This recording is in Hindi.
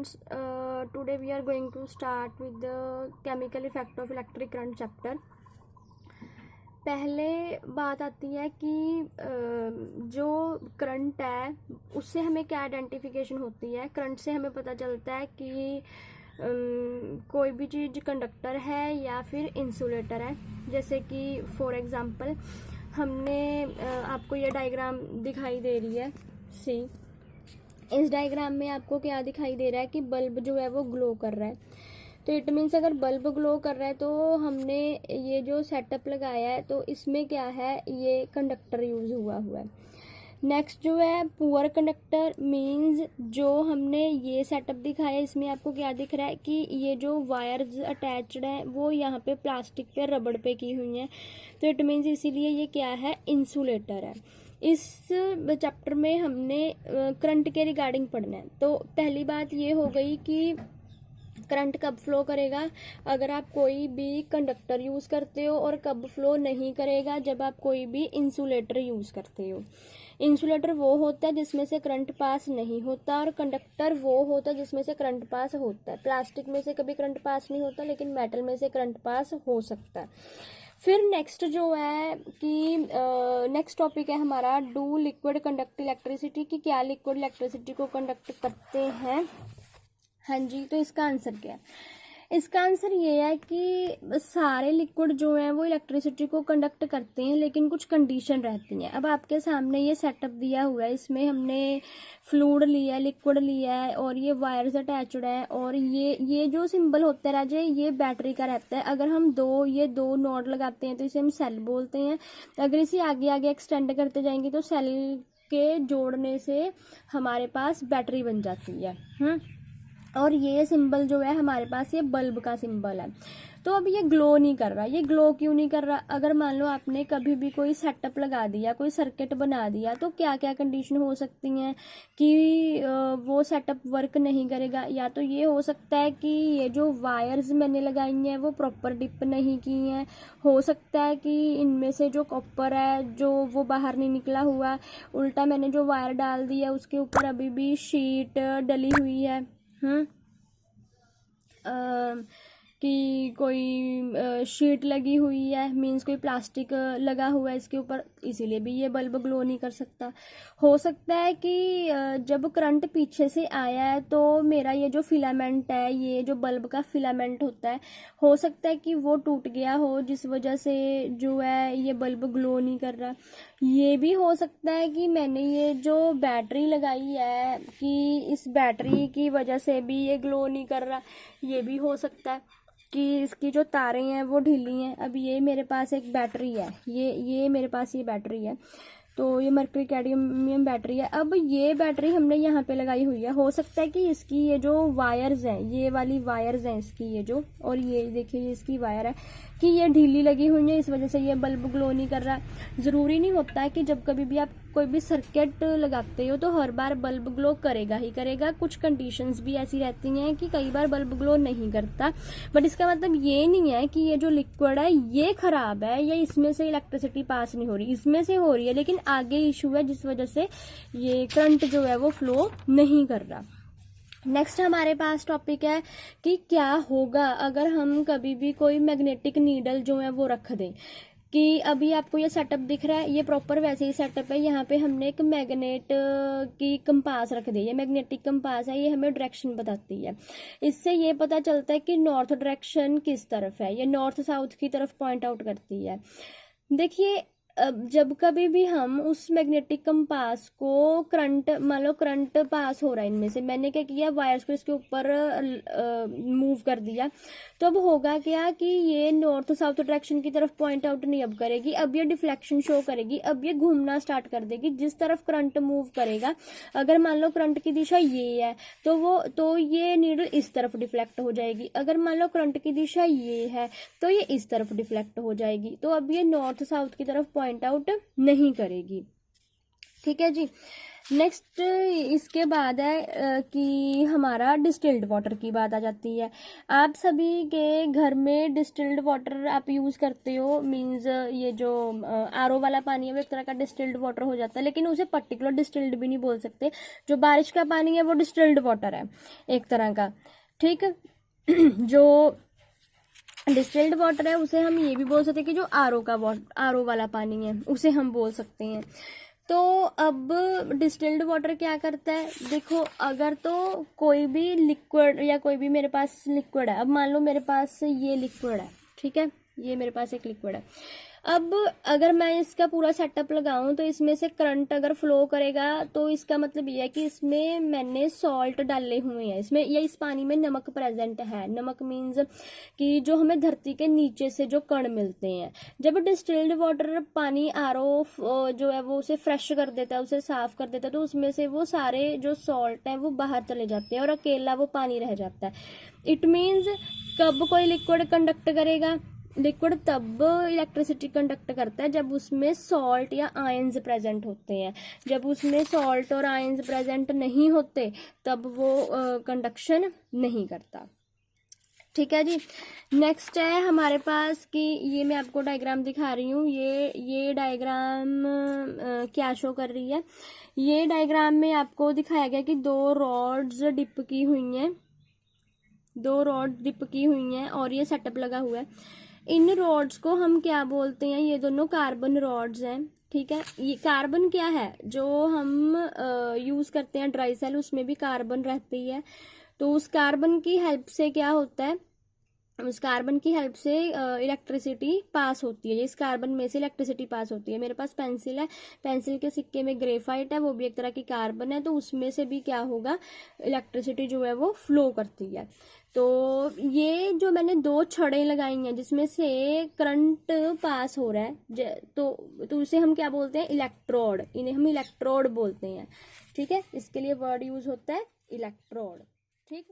students, today we are going to start with the chemical effect of electric current chapter. पहले बात आती है कि जो करंट है उससे हमें क्या आइडेंटिफिकेशन होती है। करंट से हमें पता चलता है कि कोई भी चीज़ कंडक्टर है या फिर इंसुलेटर है। जैसे कि फॉर एग्जांपल हमने आपको ये डायग्राम दिखाई दे रही है। सी इस डायग्राम में आपको क्या दिखाई दे रहा है कि बल्ब जो है वो ग्लो कर रहा है। तो इट मीन्स अगर बल्ब ग्लो कर रहा है तो हमने ये जो सेटअप लगाया है तो इसमें क्या है, ये कंडक्टर यूज हुआ है। नेक्स्ट जो है पुअर कंडक्टर मीन्स जो हमने ये सेटअप दिखाया, इसमें आपको क्या दिख रहा है कि ये जो वायर्स अटैच्ड है वो यहाँ पे प्लास्टिक पे रबड़ पे की हुई हैं। तो इट मीन्स इसीलिए ये क्या है, इंसुलेटर है। इस चैप्टर में हमने करंट के रिगार्डिंग पढ़ना है। तो पहली बात ये हो गई कि करंट कब फ्लो करेगा अगर आप कोई भी कंडक्टर यूज़ करते हो, और कब फ्लो नहीं करेगा जब आप कोई भी इंसुलेटर यूज़ करते हो। इंसुलेटर वो होता है जिसमें से करंट पास नहीं होता, और कंडक्टर वो होता है जिसमें से करंट पास होता है। प्लास्टिक में से कभी करंट पास नहीं होता, लेकिन मेटल में से करंट पास हो सकता है। फिर नेक्स्ट जो है कि नेक्स्ट टॉपिक है हमारा, डू लिक्विड कंडक्ट इलेक्ट्रिसिटी, कि क्या लिक्विड इलेक्ट्रिसिटी को कंडक्ट करते हैं। हाँ जी, तो इसका आंसर क्या है? इसका आंसर ये है कि सारे लिक्विड जो हैं वो इलेक्ट्रिसिटी को कंडक्ट करते हैं, लेकिन कुछ कंडीशन रहती हैं। अब आपके सामने ये सेटअप दिया हुआ है, इसमें हमने फ्लूइड लिया है, लिक्विड लिया है, और ये वायर्स अटैच्ड है, और ये जो सिंबल होता है राजे, ये बैटरी का रहता है। अगर हम दो नोड लगाते हैं तो इसे हम सेल बोलते हैं। अगर इसे आगे आगे एक्सटेंड करते जाएंगे तो सेल के जोड़ने से हमारे पास बैटरी बन जाती है। और ये सिंबल जो है हमारे पास, ये बल्ब का सिंबल है। तो अब ये ग्लो नहीं कर रहा। ये ग्लो क्यों नहीं कर रहा? अगर मान लो आपने कभी भी कोई सेटअप लगा दिया, कोई सर्किट बना दिया, तो क्या क्या कंडीशन हो सकती हैं कि वो सेटअप वर्क नहीं करेगा। या तो ये हो सकता है कि ये जो वायर्स मैंने लगाई हैं वो प्रॉपर डिप नहीं की हैं। हो सकता है कि इनमें से जो कॉपर है जो वो बाहर नहीं निकला हुआ, उल्टा मैंने जो वायर डाल दी है उसके ऊपर अभी भी शीट डली हुई है। कि कोई शीट लगी हुई है, मीन्स कोई प्लास्टिक लगा हुआ है इसके ऊपर, इसीलिए भी ये बल्ब ग्लो नहीं कर सकता। हो सकता है कि जब करंट पीछे से आया है तो मेरा ये जो फिलामेंट है, ये जो बल्ब का फिलामेंट होता है, हो सकता है कि वो टूट गया हो, जिस वजह से जो है ये बल्ब ग्लो नहीं कर रहा। ये भी हो सकता है कि मैंने ये जो बैटरी लगाई है कि इस बैटरी की वजह से भी ये ग्लो नहीं कर रहा। ये भी हो सकता है कि इसकी जो तारें हैं वो ढीली हैं। अब ये मेरे पास एक बैटरी है, ये मेरे पास ये बैटरी है, तो ये मर्करी कैडमियम बैटरी है। अब ये बैटरी हमने यहाँ पे लगाई हुई है। हो सकता है कि इसकी ये जो वायर्स हैं, ये वाली वायर्स हैं इसकी, ये जो, और ये देखिए ये इसकी वायर है कि ये ढीली लगी हुई है, इस वजह से ये बल्ब ग्लो नहीं कर रहा। ज़रूरी नहीं होता है कि जब कभी भी आप कोई भी सर्किट लगाते हो तो हर बार बल्ब ग्लो करेगा ही करेगा। कुछ कंडीशंस भी ऐसी रहती हैं कि कई बार बल्ब ग्लो नहीं करता, बट इसका मतलब ये नहीं है कि ये जो लिक्विड है ये खराब है या इसमें से इलेक्ट्रिसिटी पास नहीं हो रही। इसमें से हो रही है, लेकिन आगे इशू है जिस वजह से ये करंट जो है वो फ्लो नहीं कर रहा। नेक्स्ट हमारे पास टॉपिक है कि क्या होगा अगर हम कभी भी कोई मैग्नेटिक नीडल जो है वो रख दें। कि अभी आपको ये सेटअप दिख रहा है, ये प्रॉपर वैसे ही सेटअप है। यहाँ पे हमने एक मैग्नेट की कंपास रख दी है, मैग्नेटिक कंपास है, ये हमें डायरेक्शन बताती है। इससे ये पता चलता है कि नॉर्थ डायरेक्शन किस तरफ है, ये नॉर्थ साउथ की तरफ पॉइंट आउट करती है। देखिए जब कभी भी हम उस मैग्नेटिक कंपास को करंट, मान लो करंट पास हो रहा है इनमें से, मैंने क्या किया, वायर्स को इसके ऊपर मूव कर दिया, तो अब होगा क्या कि ये नॉर्थ साउथ डायरेक्शन की तरफ पॉइंट आउट नहीं अब करेगी, अब ये डिफ्लेक्शन शो करेगी, अब ये घूमना स्टार्ट कर देगी। जिस तरफ करंट मूव करेगा, अगर मान लो करंट की दिशा ये है तो ये नीडल इस तरफ डिफ्लेक्ट हो जाएगी। अगर मान लो करंट की दिशा ये है तो ये इस तरफ डिफ्लेक्ट हो जाएगी। तो अब ये नॉर्थ साउथ की तरफ पॉइंट आउट नहीं करेगी। ठीक है जी। नेक्स्ट इसके बाद है कि हमारा डिस्टिल्ड वाटर की बात आ जाती है। आप सभी के घर में डिस्टिल्ड वाटर आप यूज़ करते हो, मींस ये जो आरओ वाला पानी है वो एक तरह का डिस्टिल्ड वाटर हो जाता है, लेकिन उसे पर्टिकुलर डिस्टिल्ड भी नहीं बोल सकते। जो बारिश का पानी है वो डिस्टिल्ड वाटर है एक तरह का, ठीक। जो डिस्टिल्ड वाटर है उसे हम ये भी बोल सकते हैं कि जो आरओ वाला पानी है उसे हम बोल सकते हैं। तो अब डिस्टिल्ड वाटर क्या करता है, देखो अगर तो कोई भी लिक्विड या कोई भी मेरे पास लिक्विड है, अब मान लो मेरे पास ये लिक्विड है, ठीक है, ये मेरे पास एक लिक्विड है। अब अगर मैं इसका पूरा सेटअप लगाऊं तो इसमें से करंट अगर फ्लो करेगा तो इसका मतलब ये है कि इसमें मैंने सॉल्ट डाले हुए हैं, इसमें या इस पानी में नमक प्रेजेंट है। नमक मीन्स कि जो हमें धरती के नीचे से जो कण मिलते हैं। जब डिस्टिल्ड वाटर पानी आरओ जो है वो उसे फ्रेश कर देता है, उसे साफ कर देता है, तो उसमें से वो सारे जो सॉल्ट हैं वो बाहर चले जाते हैं और अकेला वो पानी रह जाता है। इट मीन्स कब कोई लिक्विड कंडक्ट करेगा, लिक्विड तब इलेक्ट्रिसिटी कंडक्ट करता है जब उसमें सॉल्ट या आयंस प्रेजेंट होते हैं। जब उसमें सॉल्ट और आयंस प्रेजेंट नहीं होते तब वो कंडक्शन नहीं करता, ठीक है जी। नेक्स्ट है हमारे पास कि ये मैं आपको डायग्राम दिखा रही हूँ, ये डायग्राम क्या शो कर रही है। ये डायग्राम में आपको दिखाया गया कि दो रॉड्स डिप की हुई हैं और ये सेटअप लगा हुआ है। इन रॉड्स को हम क्या बोलते हैं, ये दोनों कार्बन रॉड्स हैं, ठीक है। ये कार्बन क्या है, जो हम यूज़ करते हैं ड्राई सेल, उसमें भी कार्बन रहती है। तो उस कार्बन की हेल्प से क्या होता है, उस कार्बन की हेल्प से इलेक्ट्रिसिटी पास होती है। इस कार्बन में से इलेक्ट्रिसिटी पास होती है। मेरे पास पेंसिल है, पेंसिल के सिक्के में ग्रेफाइट है, वो भी एक तरह की कार्बन है, तो उसमें से भी क्या होगा, इलेक्ट्रिसिटी जो है वो फ्लो करती है। तो ये जो मैंने दो छड़ें लगाई हैं जिसमें से करंट पास हो रहा है, तो उसे हम क्या बोलते हैं, इलेक्ट्रोड। इन्हें हम इलेक्ट्रोड बोलते हैं, ठीक है। इसके लिए वर्ड यूज होता है इलेक्ट्रोड, ठीक।